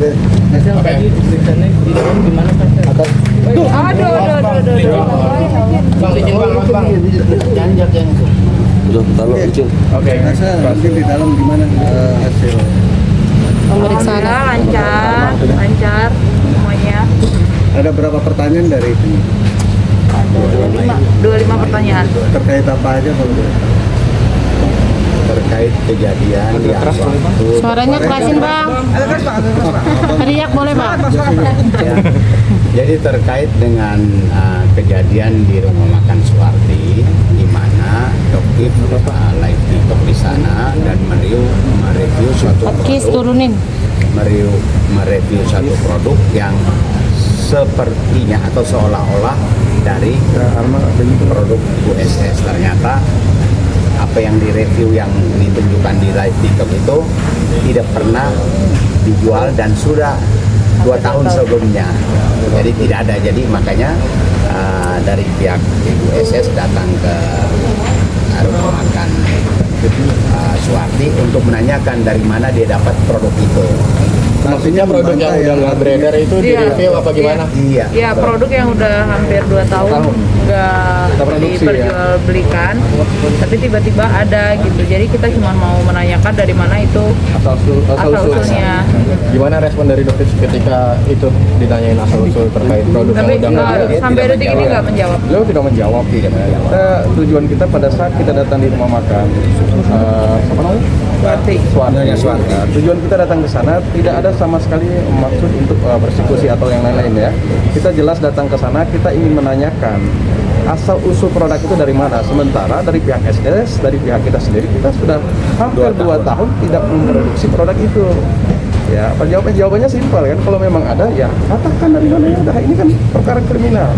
Tadi tulisannya di dalam gimana kan? Aduh. Bang, izin bang. Jangan itu. Udah, taruh izin. Oke. Nanti di dalam gimana hasil Pemeriksaan lancar semuanya. Ada berapa pertanyaan dari ini? Ada 25 pertanyaan. Terkait apa aja kalau boleh? Terkait kejadian yang waktu Suaranya kerasin bang. Teriak boleh bang. ya. Jadi terkait dengan kejadian di rumah makan Suwarti, di mana Doktif live TikTok di sana dan mereview suatu Kis produk, turunin. mereview satu produk yang sepertinya atau seolah-olah dari produk USS. Ternyata apa yang direview yang ditunjukkan di live TikTok itu tidak pernah dijual dan sudah 2 tahun sebelumnya, jadi tidak ada. Jadi makanya dari pihak USS datang ke rumah makan Suwarti untuk menanyakan dari mana dia dapat produk itu. Maksudnya produk yang udah nggak beredar itu di review apa gimana? Iya. Ya produk yang udah hampir 2 tahun nggak diperjualbelikan, tapi tiba-tiba ada gitu. Jadi kita cuma mau menanyakan dari mana itu asal usulnya. Gimana respon dari dokter ketika itu ditanyain asal usul terkait produk Tapi yang udah nggak beredar? sampai detik ini nggak menjawab. Beliau tidak menjawab. Tujuan kita pada saat kita datang di rumah makan apa namanya? Suwarti. Tujuan kita datang ke sana tidak ada sama sekali maksud untuk persekusi atau yang lain-lain ya. Kita jelas datang ke sana, kita ingin menanyakan asal usul produk itu dari mana. Sementara dari pihak SS, dari pihak kita sendiri, kita sudah hampir 2 tahun tidak memproduksi produk itu. Ya, jawabannya simpel kan. Kalau memang ada, ya katakan dari mana yang ada. Ini kan perkara kriminal.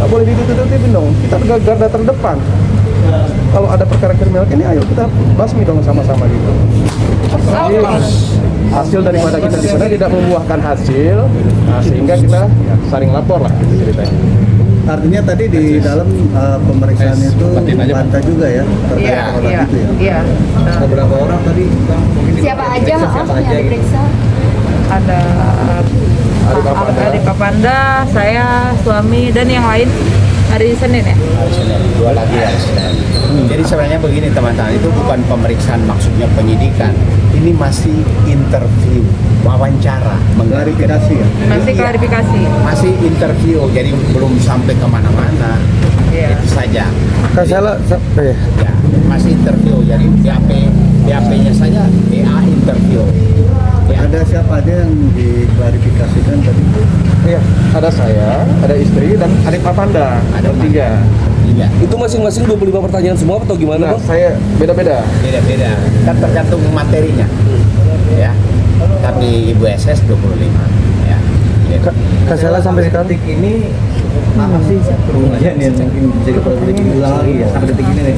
Nggak boleh ditutup-tutupin dong. Kita garda terdepan. Kalau ada perkara kriminal ini, ayo kita basmi dong sama-sama gitu. Hasil daripada kita di sana tidak membuahkan hasil, sehingga kita ya, saling lapor lah gitu ceritanya. Artinya tadi di dalam pemeriksaan itu bantah juga ya terkait produk itu ya. Iya. Ada berapa orang tadi? Siapa aja maaf yang diperiksa? Ada Adik Papanda, saya, suami, dan yang lain hari Senin ya? Senin, 2 lagi ya. Jadi sebenarnya begini teman-teman, itu bukan pemeriksaan, maksudnya penyidikan. Ini masih interview, wawancara, Klarifikasi ya? Masih klarifikasi. Masih interview, jadi belum sampai kemana-mana. Iya. Itu saja. Kasala Ya, masih interview, jadi BAP-nya saja BA interview. Ya. ada siapa aja yang diklarifikasikan tadi? Iya, ada saya, ada istri, dan adik Papanda, ada 3. Iya. Itu masing-masing 25 pertanyaan semua atau gimana, Nah, Bang? saya beda-beda. Beda-beda, kan tergantung materinya. Ya. Tapi Ibu SS 25. Ya. Kasala sampai sekarang ini apa sih kerugian yang mungkin bisa diulang lagi ya sampai detik ini nih?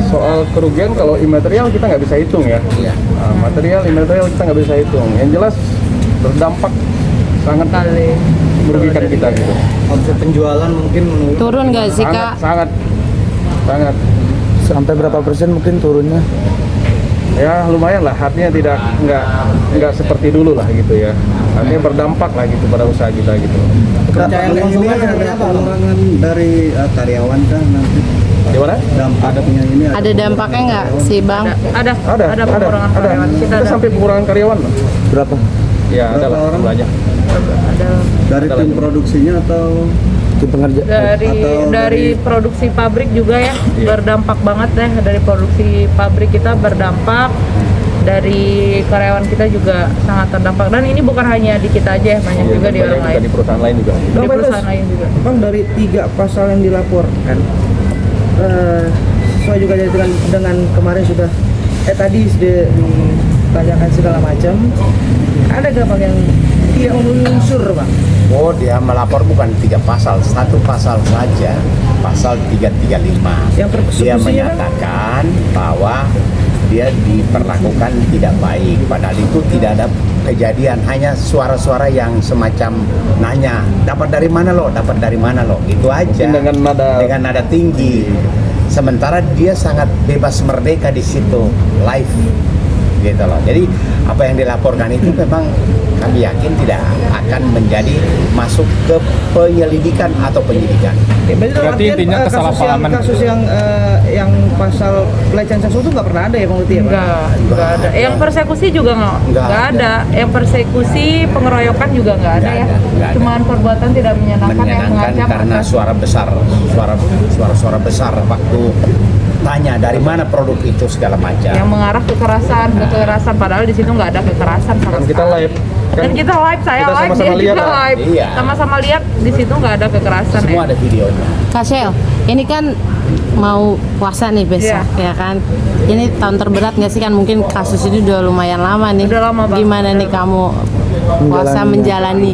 Soal kerugian kalau imaterial kita nggak bisa hitung ya. Iya. Material, imaterial kita nggak bisa hitung. Yang jelas berdampak sangat merugikan kita gitu. Omset penjualan mungkin Turun nggak sih kak? Sangat. sampai berapa persen mungkin turunnya? Ya lumayan lah, artinya nggak seperti dulu lah gitu ya. Artinya berdampak lah gitu pada usaha kita gitu. Kepercayaan konsumen ada pengurangan dari karyawan kah nanti? Gimana? Dampaknya ini Ada dampaknya nggak sih bang? Ada pengurangan Ada. karyawan. Kita sampai pengurangan karyawan loh. berapa? Ya ada Berapa lah orang? jumlahnya. Ada Dari tim produksinya atau tim pengerja? dari produksi pabrik juga ya, berdampak banget deh. Dari produksi pabrik kita berdampak, dari karyawan kita juga sangat terdampak. Dan ini bukan hanya di kita aja, banyak juga di orang lain. Di perusahaan lain juga. Di perusahaan lain juga. Bang, dari 3 pasal yang dilaporkan, sesuai juga dengan kemarin sudah tadi ditanyakan segala macam, ada gak bang yang tidak memenuhi unsur bang? Oh, dia melapor bukan 3 pasal, 1 pasal saja, pasal 335. Yang Dia menyatakan bahwa dia diperlakukan tidak baik, padahal itu tidak ada kejadian, hanya suara-suara yang semacam nanya, dapat dari mana lo, gitu aja. Dengan nada tinggi. Sementara dia sangat bebas merdeka di situ, live. gitu loh. Jadi apa yang dilaporkan itu memang kami yakin tidak akan menjadi masuk ke penyelidikan atau penyidikan. Berarti intinya kesalahpahaman. Kasus yang pasal pelecehan seksual itu nggak pernah ada ya Bang Luti ya? Enggak ada. Yang persekusi juga nggak ada. Yang persekusi pengeroyokan juga nggak ada ya. Nggak ada. Cuman perbuatan tidak menyenangkan yang mengancam. Karena suara besar waktu tanya dari mana produk itu segala macam. Yang mengarah kekerasan padahal di situ nggak ada kekerasan sama Kan kita sekali. live. Dan kita live, saya kita live, sama-sama dia lihat juga lah. live. Iya. Sama-sama lihat di situ nggak ada kekerasan Semua ya. ada videonya. Kak Shell, ini kan mau puasa nih besok ya kan. Ini tahun terberat nggak sih kan, mungkin kasus ini udah lumayan lama nih. Udah lama banget. Gimana nih kamu puasa menjalani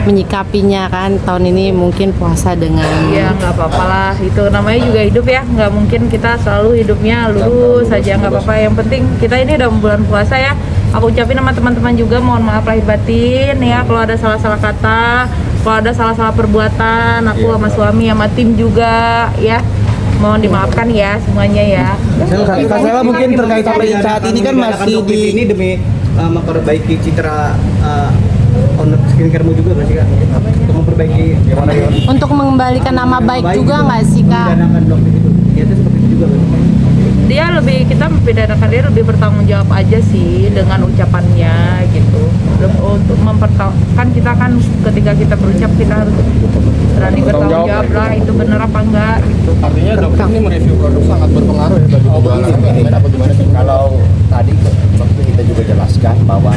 menyikapinya kan tahun ini mungkin puasa dengan Ya nggak apa-apa lah, itu namanya juga hidup ya, nggak mungkin kita selalu hidupnya lurus saja, nggak apa-apa. Yang penting kita ini udah bulan puasa ya. Aku ucapin sama teman-teman juga mohon maaf lahir batin ya kalau ada salah-salah kata, kalau ada salah-salah perbuatan, aku sama suami sama tim juga ya. Mohon dimaafkan ya semuanya ya. Kak Sela mungkin terkait sampai saat ini kan masih di ini demi memperbaiki citra owner skincare-mu juga nggak sih Kak? Untuk memperbaiki gimana ya? untuk mengembalikan nama baik juga nggak sih Kak? Mempidanakan dokter itu. Niatnya seperti itu juga kan? Kita mempidanakan dia lebih bertanggung jawab aja sih dengan ucapannya gitu. Untuk kan kita kan ketika kita berucap kita harus berani bertanggung jawab lah itu bener apa enggak gitu. Artinya dokter ini mereview produk sangat berpengaruh ya bagi penjualan. Kalau tadi waktu kita juga jelaskan bahwa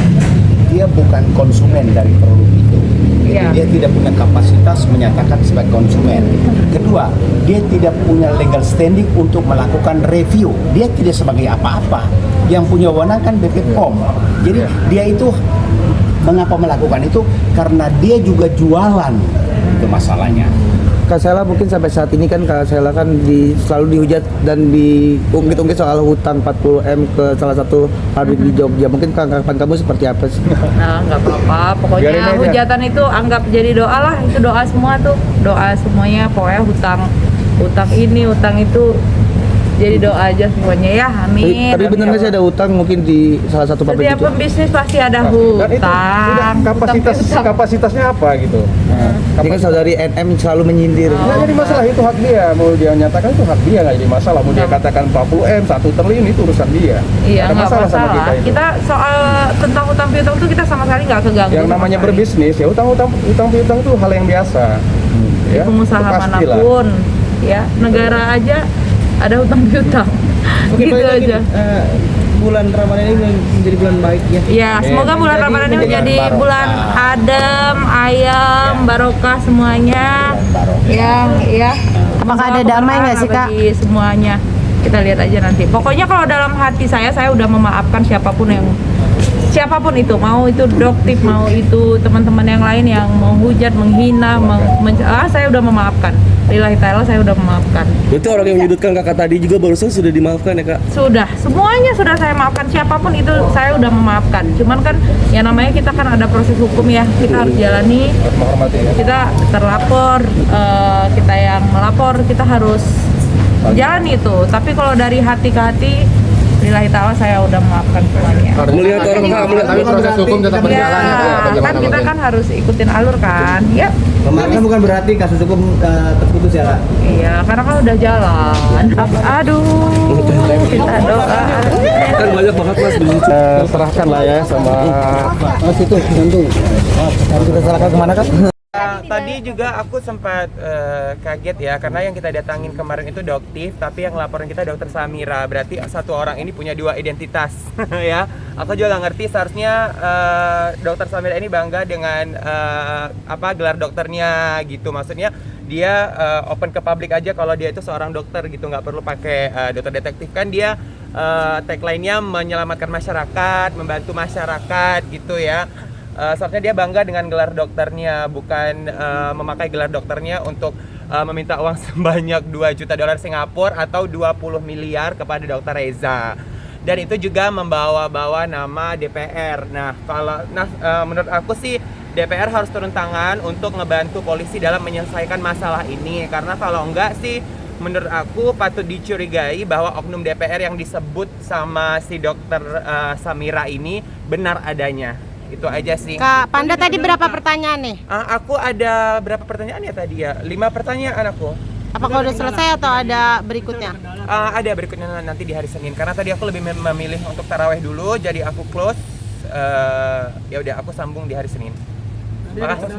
dia bukan konsumen dari produk itu. Iya. Dia tidak punya kapasitas menyatakan sebagai konsumen. Kedua, dia tidak punya legal standing untuk melakukan review. Dia tidak sebagai apa-apa. Yang punya wewenang kan BP POM. Jadi dia itu mengapa melakukan itu? Karena dia juga jualan. Itu masalahnya. Kak Sela mungkin sampai saat ini kan Kak Sela kan selalu dihujat dan diungkit-ungkit soal hutang 40M ke salah satu pabrik di Jogja. Mungkin tanggapan kamu seperti apa sih? Nah nggak apa-apa, pokoknya Biarin aja. hujatan itu anggap jadi doa lah, itu doa semua tuh, doa semuanya, pokoknya hutang ini, hutang itu jadi doa aja semuanya ya, amin. Tapi benar nggak sih ada utang mungkin di salah satu pabrik Setiap itu? pembisnis pasti ada Dan itu sudah hutang. kapasitasnya apa gitu. Ini kan saudari NM selalu menyindir. Nggak jadi masalah, itu hak dia. Mau dia nyatakan itu hak dia, nggak jadi masalah. Mau dia katakan 40M, 1 triliun itu urusan dia. Iya Ada nggak masalah sama masalah. kita itu. Kita soal tentang hutang piutang itu kita sama sekali nggak keganggu. Yang sama namanya sekali. berbisnis ya utang piutang itu hal yang biasa. Di pengusaha itu pastilah. manapun, ya negara aja ada hutang piutang. Gitu aja. Bulan Ramadan ini menjadi bulan baik ya. Ya, semoga bulan Ramadan ini menjadi barokah. bulan adem, ayam, barokah semuanya. Yang ya. Apakah ada damai nggak sih, Kak? Bagi semuanya. Kita lihat aja nanti. Pokoknya kalau dalam hati saya udah memaafkan siapapun itu, mau itu doktif, mau itu teman-teman yang lain yang menghujat, menghina, saya udah memaafkan. Lillahi ta'ala saya udah memaafkan. Berarti orang yang menyudutkan kakak tadi juga barusan sudah dimaafkan ya kak? Sudah, semuanya sudah saya maafkan, siapapun itu saya udah memaafkan. Cuman kan ya namanya kita kan ada proses hukum ya, kita harus jalani. Harus menghormati ya. Kita terlapor, kita yang melapor, kita harus jalani itu. Tapi kalau dari hati ke hati, lillahi ta'ala saya udah memaafkan semuanya. Melihat orang kak, melihat Tapi proses hukum tetap berjalan ya. Ya, kan kita kan harus ikutin alur kan. Ya, Kemarin bukan berarti kasus hukum terputus ya Kak? iya, karena kan udah jalan. Aduh, kita doa. kan banyak banget mas di situ. Serahkan lah ya sama Mas itu nanti harus kita serahkan kemana Kak? Tadi juga aku sempat kaget ya karena yang kita datangin kemarin itu doktif, tapi yang laporan kita dokter Samira. Berarti satu orang ini punya dua identitas ya. Aku juga nggak ngerti, seharusnya dokter Samira ini bangga dengan gelar dokternya gitu. Maksudnya dia open ke publik aja kalau dia itu seorang dokter gitu, nggak perlu pakai dokter detektif. Kan dia tagline-nya menyelamatkan masyarakat, membantu masyarakat gitu ya. Seharusnya dia bangga dengan gelar dokternya, bukan memakai gelar dokternya untuk meminta uang sebanyak 2 juta dolar Singapura atau 20 miliar kepada Dr. Reza. Dan itu juga membawa-bawa nama DPR. Menurut aku sih DPR harus turun tangan untuk ngebantu polisi dalam menyelesaikan masalah ini, karena kalau enggak sih menurut aku patut dicurigai bahwa oknum DPR yang disebut sama si dokter Samira ini benar adanya. Itu aja sih. Kak Panda tadi berapa pertanyaan nih? Aku ada berapa pertanyaan ya tadi ya? 5 pertanyaan aku. Apakah udah selesai atau ada berikutnya? Ada berikutnya nanti di hari Senin. Karena tadi aku lebih memilih untuk taraweh dulu, jadi aku close. Ya udah, aku sambung di hari Senin. Makasih.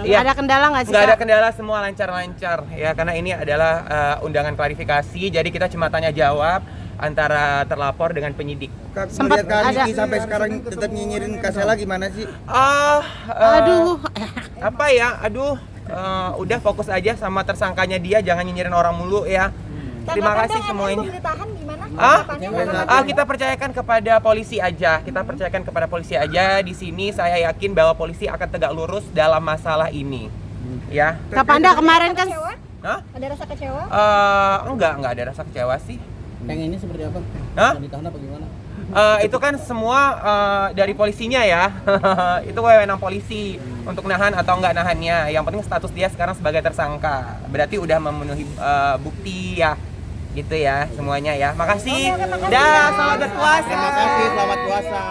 Iya. Ada kendala nggak sih? Nggak Kak? ada kendala, semua lancar-lancar ya, karena ini adalah undangan klarifikasi, jadi kita cuma tanya jawab antara terlapor dengan penyidik. Sempat Kak ada- Niki sampai sekarang tetap nyinyirin Kak Sela gimana sih? Aduh. Apa ya? Udah fokus aja sama tersangkanya dia, jangan nyinyirin orang mulu ya. Terima kasih semuanya. Ditahan gimana? Kita percayakan kepada polisi aja. Kita percayakan kepada polisi aja. Di sini saya yakin bahwa polisi akan tegak lurus dalam masalah ini. Ya. Kak Panda kemarin kan Hah? Ada rasa kecewa? Enggak ada rasa kecewa sih. Yang ini seperti apa? Hah? Ditahan apa gimana? Itu kan semua dari polisinya ya. Itu wewenang polisi untuk nahan atau enggak nahannya. Yang penting status dia sekarang sebagai tersangka. Berarti udah memenuhi bukti ya. Gitu ya semuanya ya. Makasih. Dah, selamat berpuasa. Terima kasih, selamat puasa.